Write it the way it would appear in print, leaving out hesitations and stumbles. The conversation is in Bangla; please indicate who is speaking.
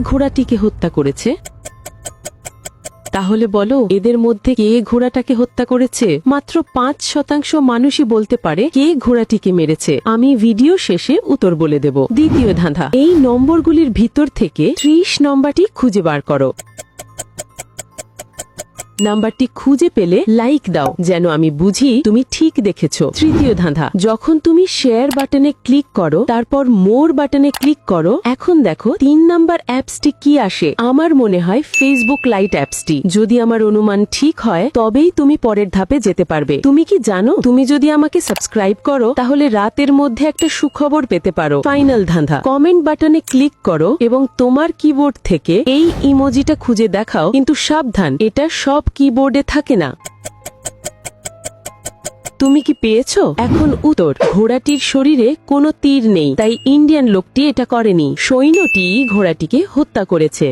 Speaker 1: ঘোড়াটিকে হত্যা করেছে? তাহলে বলো, এদের মধ্যে কে ঘোড়াটাকে হত্যা করেছে? মাত্র 5% মানুষই বলতে পারে কে ঘোড়াটিকে মেরেছে। আমি ভিডিও শেষে উত্তর বলে দেব। দ্বিতীয় ধাঁধা, এই নম্বরগুলির ভিতর থেকে 30 নম্বরটি খুঁজে বার করো। নাম্বারটি খুঁজে পেলে লাইক দাও, যেন আমি বুঝি তুমি ঠিক দেখেছো। তৃতীয় ধাঁধা, যখন তুমি শেয়ার বাটনে ক্লিক করো, তারপর মোর বাটনে ক্লিক করো, এখন দেখো 3 নাম্বার অ্যাপসটি কি আসে। আমার মনে হয় ফেসবুক লাইট অ্যাপসটি। যদি আমার অনুমান ঠিক হয়, তবেই তুমি পরের ধাপে যেতে পারবে। তুমি কি জানো, তুমি যদি আমাকে সাবস্ক্রাইব করো, তাহলে রাতের মধ্যে একটা সুখবর পেতে পারো। ফাইনাল ধাঁধা, কমেন্ট বাটনে ক্লিক করো এবং তোমার কিবোর্ড থেকে এই ইমোজিটা খুঁজে দেখাও, কিন্তু সাবধান, এটা সব কিবোর্ডে থাকে না। তুমি কি পেয়েছো? এখন উত্তর, ঘোড়াটির শরীরে কোনো তীর নেই, তাই ইন্ডিয়ান লোকটি এটা করেনি। সৈন্যটি ঘোড়াটিকে হত্যা করেছে।